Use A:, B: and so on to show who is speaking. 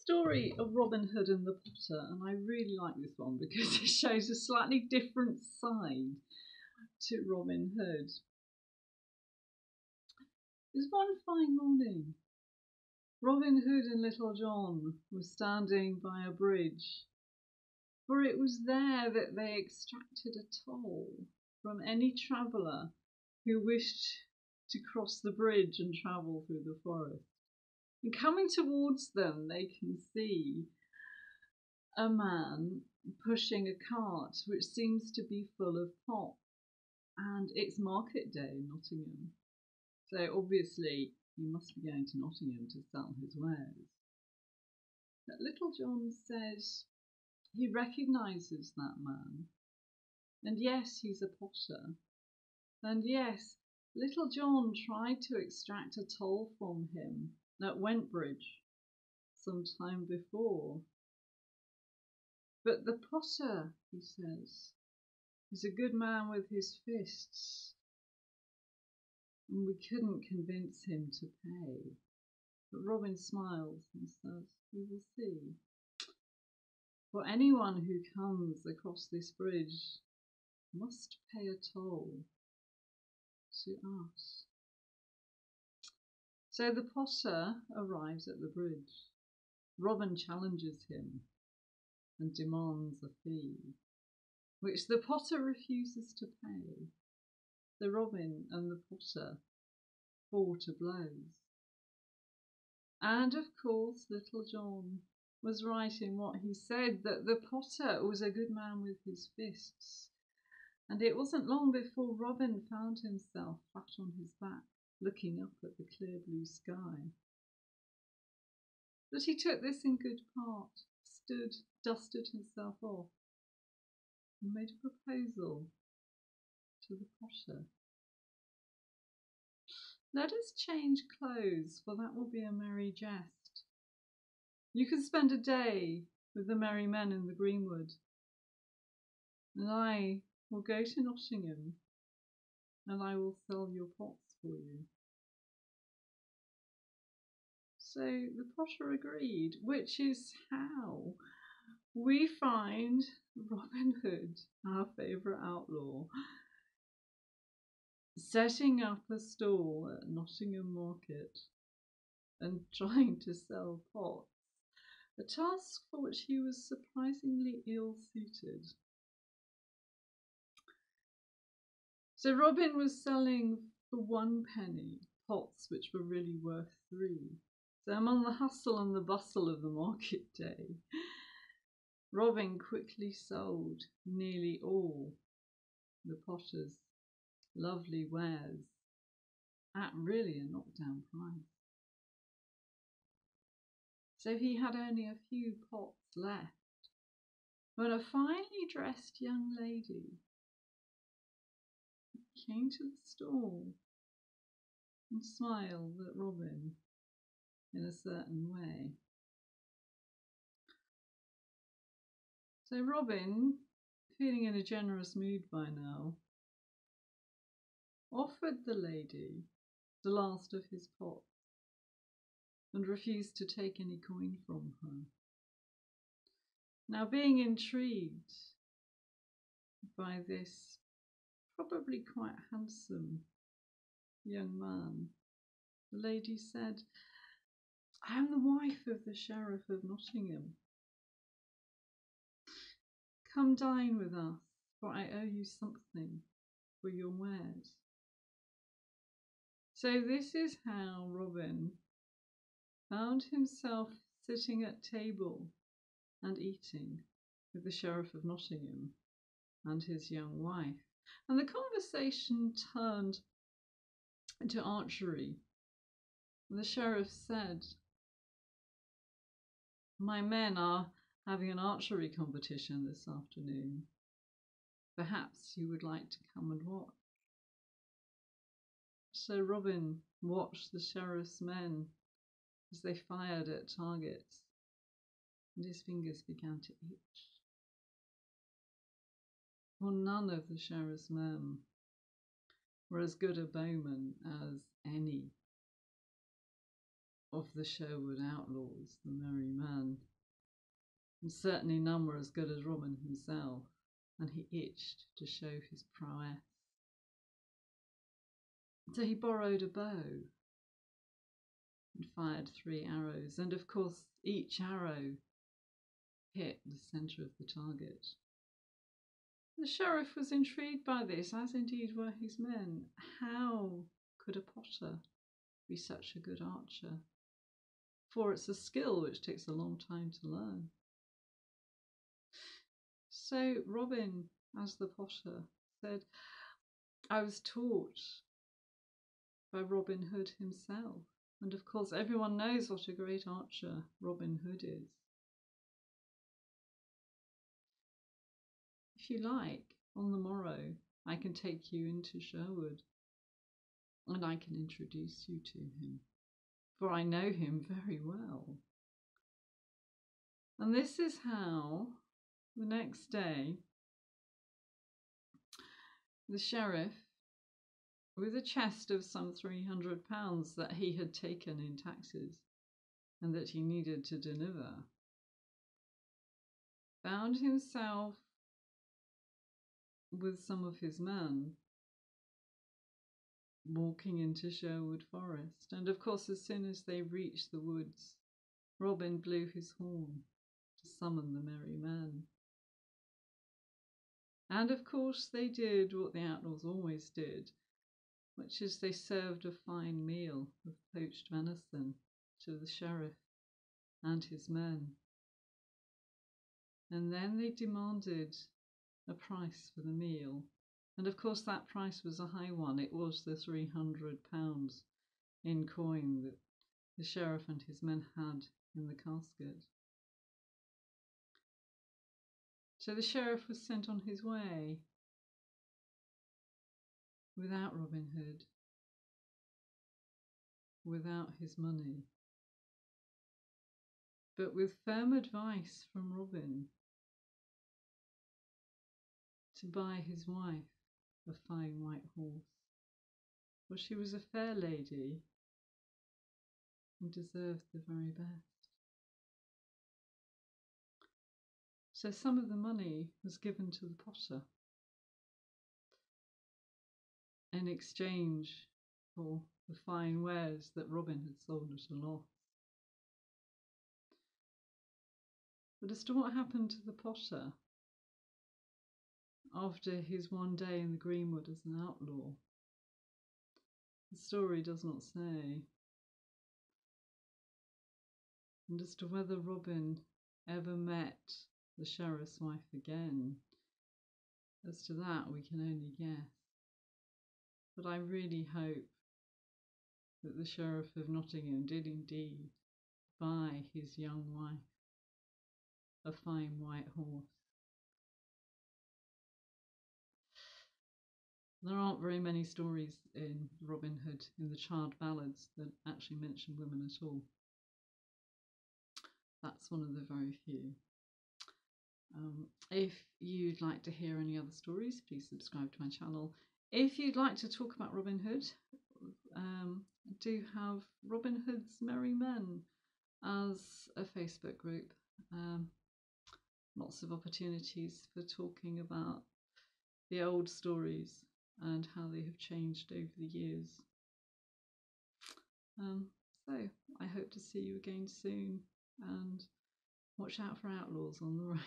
A: story of Robin Hood and the Potter, and I really like this one because it shows a slightly different side to Robin Hood. It was one fine morning. Robin Hood and Little John were standing by a bridge, for it was there that they extracted a toll from any traveller who wished to cross the bridge and travel through the forest. And coming towards them, they can see a man pushing a cart which seems to be full of pop. And it's market day in Nottingham. So obviously he must be going to Nottingham to sell his wares. But Little John says he recognises that man. And yes, he's a potter. And yes, Little John tried to extract a toll from him at Wentbridge some time before. But the potter, he says, is a good man with his fists, and we couldn't convince him to pay. But Robin smiles and says, we will see. For anyone who comes across this bridge must pay a toll to us. So the potter arrives at the bridge. Robin challenges him and demands a fee, which the potter refuses to pay. So Robin and the potter fall to blows. And of course, Little John was right in what he said, that the potter was a good man with his fists. And it wasn't long before Robin found himself flat on his back, looking up at the clear blue sky. But he took this in good part, stood, dusted himself off, and made a proposal to the potter. Let us change clothes, for that will be a merry jest. You can spend a day with the merry men in the greenwood, and I will go to Nottingham, and I will sell your pots for you. So the potter agreed, which is how we find Robin Hood, our favourite outlaw, setting up a stall at Nottingham Market and trying to sell pots, a task for which he was surprisingly ill-suited. So Robin was selling for 1 penny pots which were really worth 3. So among the hustle and the bustle of the market day, Robin quickly sold nearly all the potter's lovely wares at really a knockdown price. So he had only a few pots left when a finely dressed young lady came to the stall and smiled at Robin in a certain way. So Robin, feeling in a generous mood by now, offered the lady the last of his pots and refused to take any coin from her. Now, being intrigued by this probably quite handsome young man, the lady said, I am the wife of the Sheriff of Nottingham. Come dine with us, for I owe you something for your wares. So this is how Robin found himself sitting at table and eating with the Sheriff of Nottingham and his young wife. And the conversation turned into archery. The sheriff said, my men are having an archery competition this afternoon. Perhaps you would like to come and watch. So Robin watched the sheriff's men as they fired at targets, and his fingers began to itch. For none of the sheriff's men were as good a bowmen as any of the Sherwood outlaws, the merry men, and certainly none were as good as Robin himself, and he itched to show his prowess. So he borrowed a bow and fired 3 arrows, and of course each arrow hit the centre of the target. The sheriff was intrigued by this, as indeed were his men. How could a potter be such a good archer? For it's a skill which takes a long time to learn. So Robin, as the potter, said, I was taught by Robin Hood himself. And of course everyone knows what a great archer Robin Hood is. If you like, on the morrow I can take you into Sherwood, and I can introduce you to him, for I know him very well. And this is how, the next day, the sheriff, with a chest of some £300 that he had taken in taxes and that he needed to deliver, found himself with some of his men walking into Sherwood Forest. And of course, as soon as they reached the woods, Robin blew his horn to summon the merry men. And of course they did what the outlaws always did, which is they served a fine meal of poached venison to the sheriff and his men. And then they demanded a price for the meal. And of course that price was a high one. It was the £300 in coin that the sheriff and his men had in the casket. So the sheriff was sent on his way without Robin Hood, without his money, but with firm advice from Robin to buy his wife a fine white horse, for she was a fair lady and deserved the very best. So some of the money was given to the potter in exchange for the fine wares that Robin had sold at a loss. But as to what happened to the potter after his one day in the greenwood as an outlaw, the story does not say. And as to whether Robin ever met the sheriff's wife again, as to that we can only guess. But I really hope that the Sheriff of Nottingham did indeed buy his young wife a fine white horse. There aren't very many stories in Robin Hood, in the child ballads, that actually mention women at all. That's one of the very few. If you'd like to hear any other stories, please subscribe to my channel. If you'd like to talk about Robin Hood, I do have Robin Hood's Merry Men as a Facebook group. Lots of opportunities for talking about the old stories and how they have changed over the years. So I hope to see you again soon, and watch out for outlaws on the road.